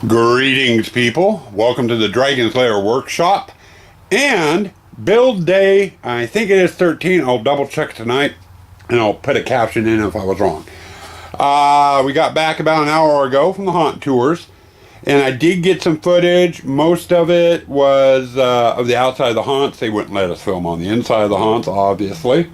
Greetings, people. Welcome to the Dragon Slayer workshop and build day. I think it is 13. I'll double check tonight and I'll put a caption in if I was wrong. We got back about an hour ago from the haunt tours, and I did get some footage. Most of it was of the outside of the haunts. They wouldn't let us film on the inside of the haunts, obviously.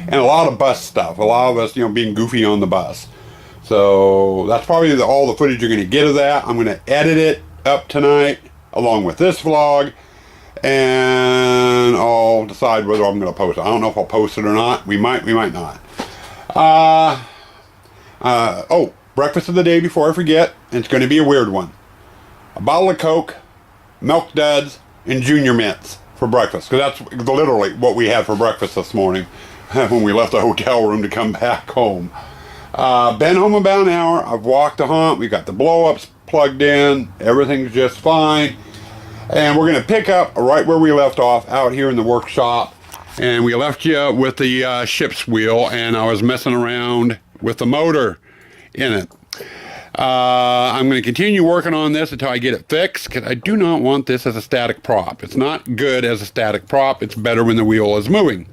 And a lot of bus stuff. A lot of us, being goofy on the bus. So that's probably all the footage you're going to get of that. I'm going to edit it up tonight along with this vlog, and I'll decide whether I'm going to post it. I don't know if I'll post it or not. We might not. Oh, breakfast of the day before I forget. It's going to be a weird one. A bottle of Coke, Milk Duds, and Junior Mints for breakfast. Because that's literally what we had for breakfast this morning when we left the hotel room to come back home. Been home about an hour. I've walked the haunt. We got the blow-ups plugged in. Everything's just fine. And we're going to pick up right where we left off out here in the workshop. And we left you with the ship's wheel, and I was messing around with the motor in it. I'm going to continue working on this until I get it fixed, because I do not want this as a static prop. It's not good as a static prop. It's better when the wheel is moving.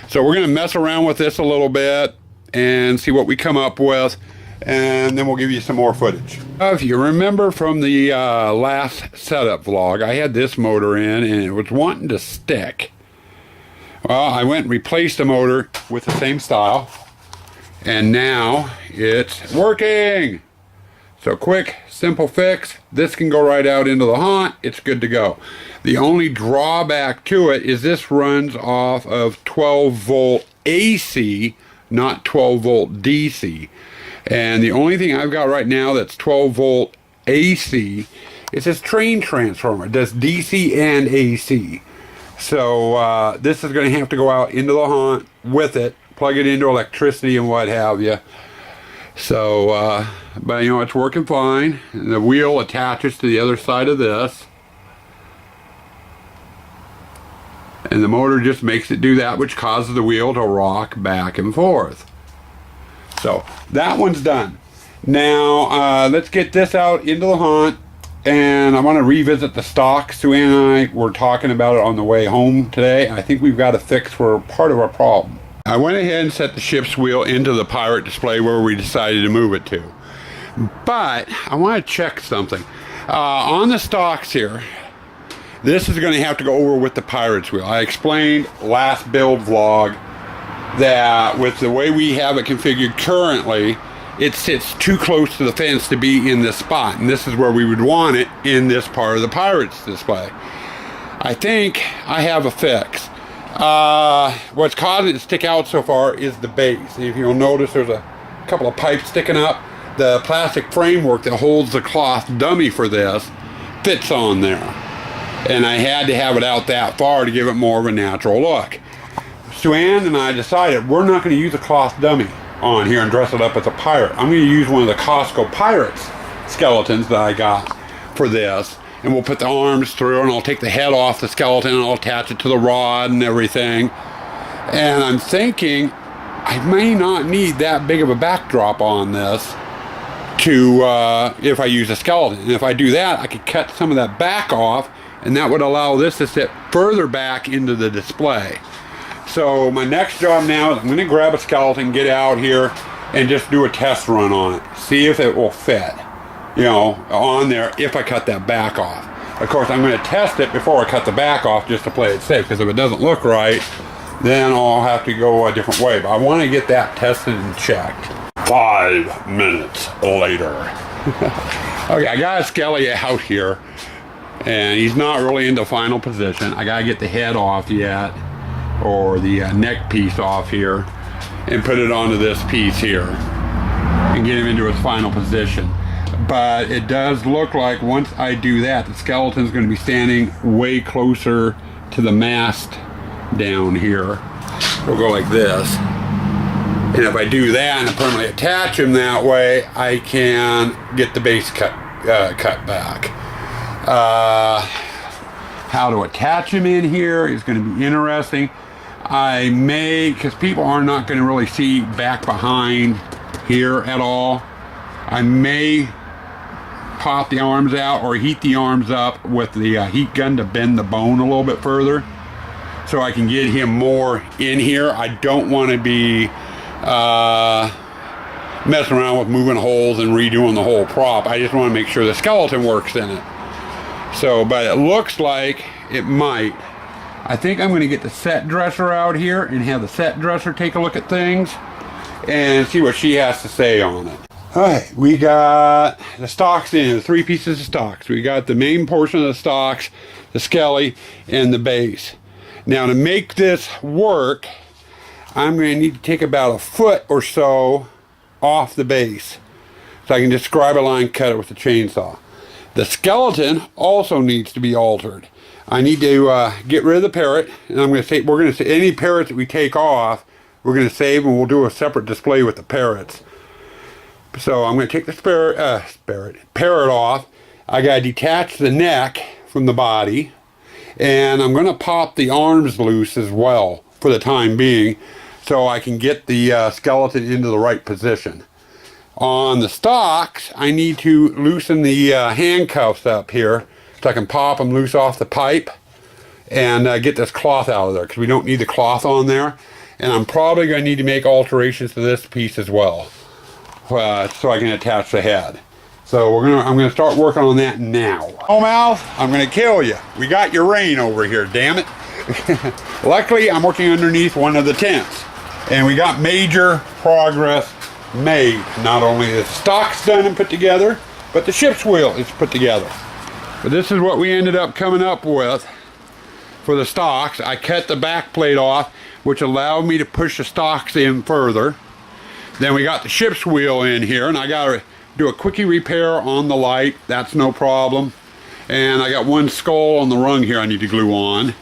So we're going to mess around with this a little bit and see what we come up with, and then we'll give you some more footage. If you remember from the last setup vlog, I had this motor in and it was wanting to stick. Well, I went and replaced the motor with the same style, and now it's working. So quick, simple fix. This can go right out into the haunt. It's good to go. The only drawback to it is this runs off of 12 volt AC, not 12 volt DC. And the only thing I've got right now that's 12 volt AC is this train transformer. It does DC and AC. So this is going to have to go out into the haunt with it, plug it into electricity and what have you. So, but it's working fine. And the wheel attaches to the other side of this. And the motor just makes it do that, which causes the wheel to rock back and forth. So that one's done. Now let's get this out into the haunt, and I want to revisit the stock. Sue and I were talking about it on the way home today. I think we've got a fix for part of our problem. I went ahead and set the ship's wheel into the pirate display where we decided to move it to. But I want to check something. On the stocks here, this is going to have to go over with the pirate's wheel. I explained last build vlog that with the way we have it configured currently, it sits too close to the fence to be in this spot. And this is where we would want it, in this part of the pirate's display. I think I have a fix. What's causing it to stick out so far is the base. If you'll notice, there's a couple of pipes sticking up. The plastic framework that holds the cloth dummy for this fits on there. And I had to have it out that far to give it more of a natural look. Sue Ann and I decided we're not going to use a cloth dummy on here and dress it up as a pirate. I'm going to use one of the Costco Pirates skeletons that I got for this. And we'll put the arms through, and I'll take the head off the skeleton and I'll attach it to the rod and everything. And I'm thinking I may not need that big of a backdrop on this to if I use a skeleton. And if I do that, I could cut some of that back off, and that would allow this to sit further back into the display. So my next job now is I'm going to grab a skeleton, get out here, and just do a test run on it. See if it will fit, on there if I cut that back off. Of course, I'm going to test it before I cut the back off just to play it safe, because if it doesn't look right, then I'll have to go a different way. But I want to get that tested and checked. 5 minutes later. Okay, I got a skelly out here, and he's not really into final position. I gotta get the head off yet, or the neck piece off here, and put it onto this piece here and get him into his final position. But it does look like once I do that, the skeleton's going to be standing way closer to the mast down here. We'll go like this, and if I do that and I permanently attach him that way, I can get the base cut back. How to attach him in here is going to be interesting. I may, because people are not going to really see back behind here at all, I may pop the arms out or heat the arms up with the heat gun to bend the bone a little bit further, so I can get him more in here. I don't want to be messing around with moving holes and redoing the whole prop. I just want to make sure the skeleton works in it. So, but it looks like it might. I think I'm going to get the set dresser out here and have the set dresser take a look at things and see what she has to say on it. Alright, we got the stocks in, the 3 pieces of stocks. We got the main portion of the stocks, the skelly, and the base. Now to make this work, I'm going to need to take about a foot or so off the base, so I can just scribe a line, cut it with the chainsaw. The skeleton also needs to be altered. I need to get rid of the parrot, and I'm going to say we're going to say any parrots that we take off, we're going to save, and we'll do a separate display with the parrots. So I'm going to take the parrot off. I got to detach the neck from the body, and I'm going to pop the arms loose as well for the time being, so I can get the skeleton into the right position. On the stocks, I need to loosen the handcuffs up here so I can pop them loose off the pipe and get this cloth out of there, because we don't need the cloth on there. And I'm probably going to need to make alterations to this piece as well, so I can attach the head. So I'm going to start working on that now. Oh, Mouth, I'm going to kill you. We got your rain over here, damn it. Luckily, I'm working underneath one of the tents, and we got major progress made. Not only the stocks done and put together, but the ship's wheel is put together. But this is what we ended up coming up with for the stocks. I cut the back plate off, which allowed me to push the stocks in further. Then we got the ship's wheel in here, and I got to do a quickie repair on the light. That's no problem. And I got one skull on the rung here I need to glue on.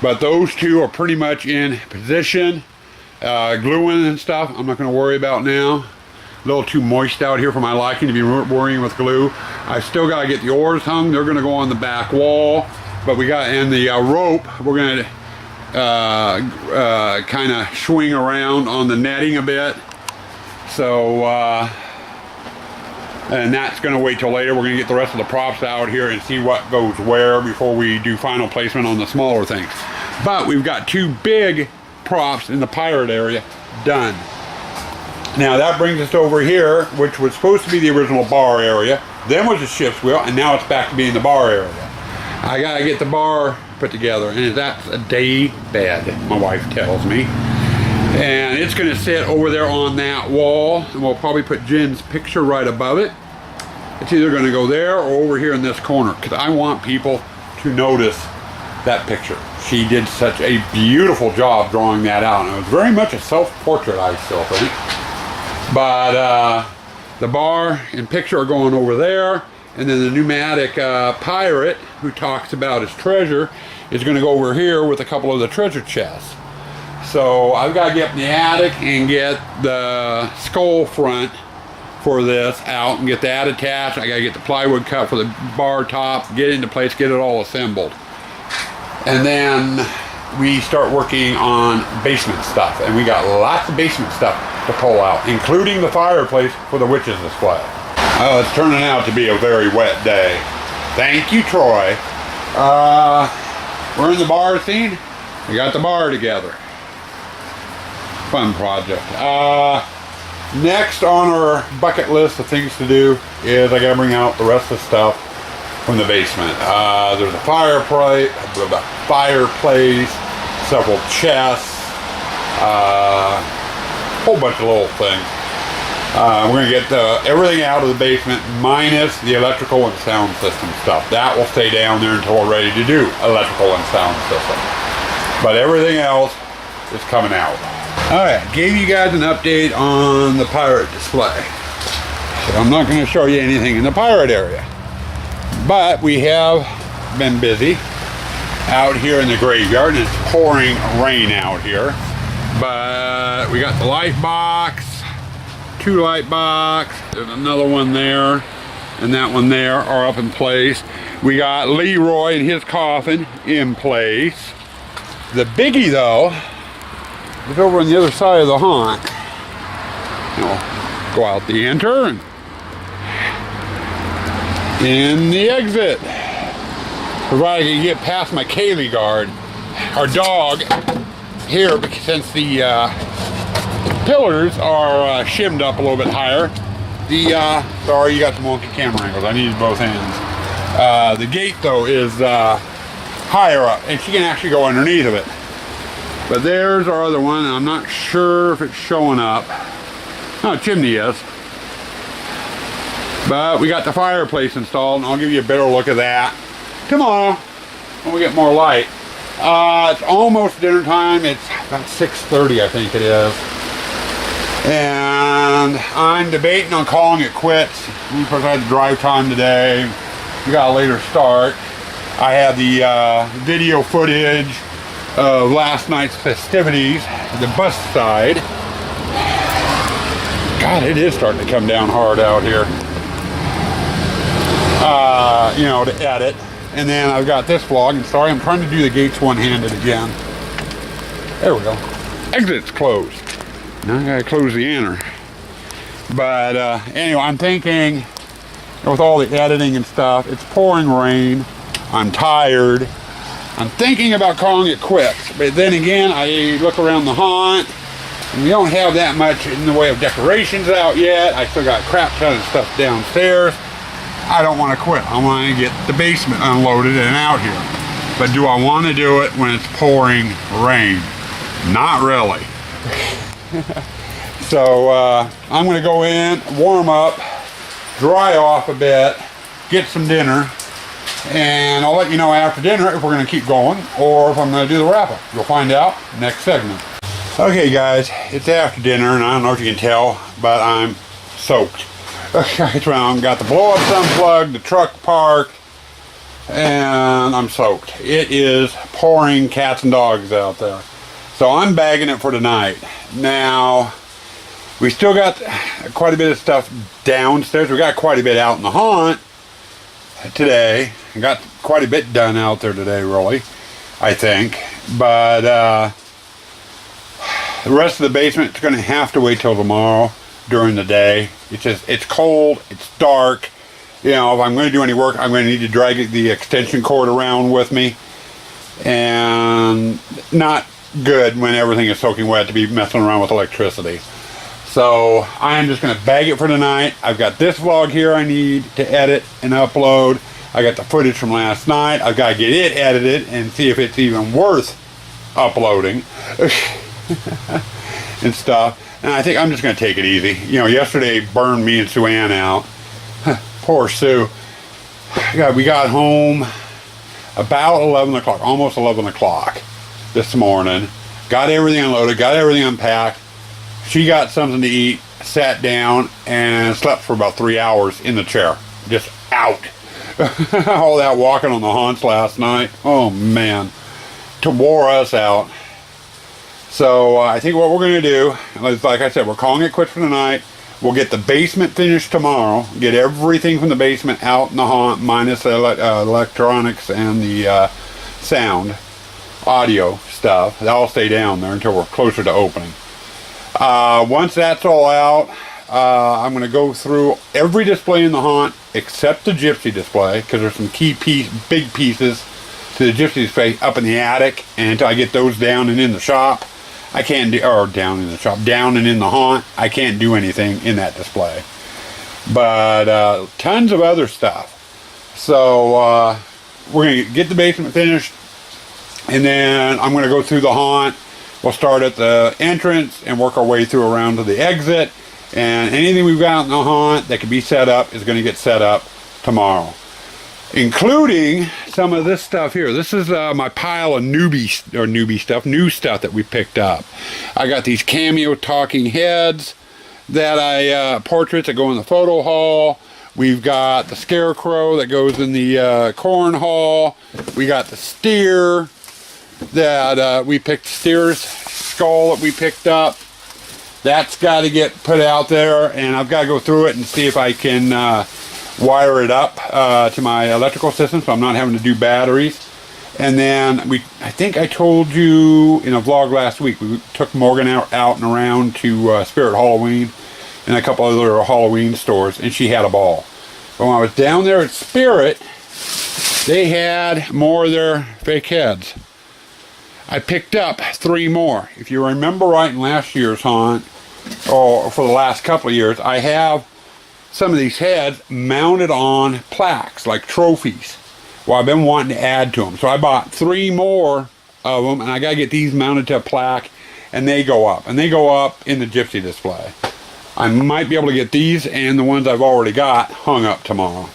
But those two are pretty much in position. Gluing and stuff, I'm not going to worry about now. A little too moist out here for my liking to be worrying with glue. I still got to get the oars hung. They're going to go on the back wall. But we got, and the rope, we're going to kind of swing around on the netting a bit. So, and that's going to wait till later. We're going to get the rest of the props out here and see what goes where before we do final placement on the smaller things. But we've got 2 big props in the pirate area done. Now that brings us over here, which was supposed to be the original bar area, then was the ship's wheel, and now it's back to being the bar area. I gotta get the bar put together, and that's a day bed, my wife tells me. And it's gonna sit over there on that wall, and we'll probably put Jen's picture right above it. It's either gonna go there or over here in this corner, because I want people to notice that picture. She did such a beautiful job drawing that out, and it was very much a self-portrait, I still think. But the bar and picture are going over there, and then the pneumatic pirate who talks about his treasure is going to go over here with a couple of the treasure chests. So I've got to get in the attic and get the skull front for this out and get that attached. I got to get the plywood cut for the bar top, get it into place, get it all assembled. And then we start working on basement stuff, and we got lots of basement stuff to pull out, including the fireplace for the witches display. Oh, it's turning out to be a very wet day. Thank you, Troy. We're in the bar scene. We got the bar together. Fun project. Next on our bucket list of things to do is I gotta bring out the rest of the stuff from the basement. There's a fireplace, several chests, a whole bunch of little things. We're going to get everything out of the basement minus the electrical and sound system stuff. That will stay down there until we're ready to do electrical and sound system. But everything else is coming out. Alright, gave you guys an update on the pirate display. So I'm not going to show you anything in the pirate area. But we have been busy out here in the graveyard, and it's pouring rain out here. But we got the light box, 2 light box, there's another one there, and that one there are up in place. We got Leroy and his coffin in place. The biggie though is over on the other side of the honk. You'll go out the enter, and in the exit. Provided I can get past my Kaylee guard. Our dog here, because since the pillars are shimmed up a little bit higher, sorry, you got the wonky camera angles. I needed both hands. The gate though is higher up, and she can actually go underneath of it. But there's our other one. I'm not sure if it's showing up. No, chimney is. But we got the fireplace installed, and I'll give you a better look at that tomorrow when we get more light. It's almost dinner time. It's about 6:30, I think it is. And I'm debating on calling it quits. Because I had the drive time today. We got a later start. I have the video footage of last night's festivities, the bus side. God, it is starting to come down hard out here. You know, to edit. And then I've got this vlog, and sorry, I'm trying to do the gates one-handed again. There we go. Exit's closed. Now I gotta close the inner. But anyway, I'm thinking, with all the editing and stuff, it's pouring rain. I'm tired. I'm thinking about calling it quits. But then again, I look around the haunt, and we don't have that much in the way of decorations out yet. I still got a crap ton of stuff downstairs. I don't want to quit. I want to get the basement unloaded and out here. But do I want to do it when it's pouring rain? Not really. So I'm going to go in, warm up, dry off a bit, get some dinner, and I'll let you know after dinner if we're going to keep going or if I'm going to do the wrap-up. You'll find out next segment. Okay guys, it's after dinner, and I don't know if you can tell, but I'm soaked. I've got the blow-up unplugged, the truck parked, and I'm soaked. It is pouring cats and dogs out there. So I'm bagging it for tonight. Now, we still got quite a bit of stuff downstairs. We got quite a bit out in the haunt today. I got quite a bit done out there today, really, I think. But the rest of the basement is going to have to wait till tomorrow during the day. It's cold, it's dark. You know, if I'm going to do any work, I'm going to need to drag the extension cord around with me. And not good when everything is soaking wet to be messing around with electricity. So I'm just going to bag it for tonight. I've got this vlog here I need to edit and upload. I got the footage from last night. I've got to get it edited and see if it's even worth uploading and stuff. And I think I'm just going to take it easy. You know, yesterday burned me and Sue Ann out. Poor Sue. We got home about 11 o'clock, almost 11 o'clock this morning. Got everything unloaded, got everything unpacked. She got something to eat, sat down, and slept for about 3 hours in the chair. Just out. All that walking on the haunts last night. Oh, man. To wore us out. So I think what we're going to do is, like I said, we're calling it quits for tonight. We'll get the basement finished tomorrow. Get everything from the basement out in the haunt, minus the electronics and the sound, audio stuff. That'll stay down there until we're closer to opening. Once that's all out, I'm going to go through every display in the haunt except the gypsy display, because there's some big pieces to the gypsy display up in the attic, and until I get those down and in the shop, I can't do, or down in the shop, down and in the haunt, I can't do anything in that display. But tons of other stuff. So we're going to get the basement finished, and then I'm going to go through the haunt. We'll start at the entrance and work our way through around to the exit. And anything we've got in the haunt that can be set up is going to get set up tomorrow, including some of this stuff here. This is my pile of new stuff that we picked up. I got these cameo talking heads that portraits that go in the photo hall. We've got the scarecrow that goes in the corn hall. We got the steer that we picked, steer's skull that we picked up. That's got to get put out there, and I've got to go through it and see if I can wire it up to my electrical system, so I'm not having to do batteries. And then I think I told you in a vlog last week, we took Morgan out and around to Spirit Halloween and a couple other Halloween stores, and she had a ball. But when I was down there at Spirit, they had more of their fake heads. I picked up 3 more. If you remember right in last year's hunt, or for the last couple of years, I have some of these heads mounted on plaques, like trophies. Well, I've been wanting to add to them. So I bought 3 more of them, and I got to get these mounted to a plaque, and they go up. And they go up in the Gypsy display. I might be able to get these and the ones I've already got hung up tomorrow.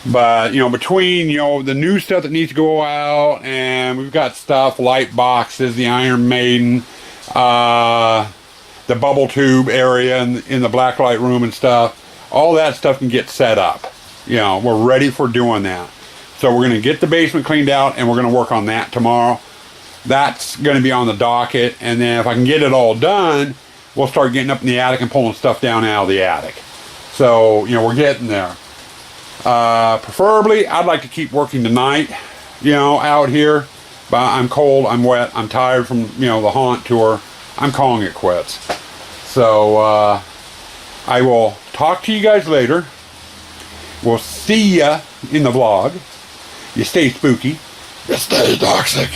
But, you know, between, you know, the new stuff that needs to go out, and we've got stuff, light boxes, the Iron Maiden, the bubble tube area in the blacklight room and stuff, all that stuff can get set up. You know, we're ready for doing that. So we're going to get the basement cleaned out, and we're going to work on that tomorrow. That's going to be on the docket, and then if I can get it all done, we'll start getting up in the attic and pulling stuff down out of the attic. So, you know, we're getting there. Preferably, I'd like to keep working tonight, you know, out here. But I'm cold, I'm wet, I'm tired from, you know, the haunt tour. I'm calling it quits. So, I will talk to you guys later. We'll see ya in the vlog. You stay spooky. You stay toxic.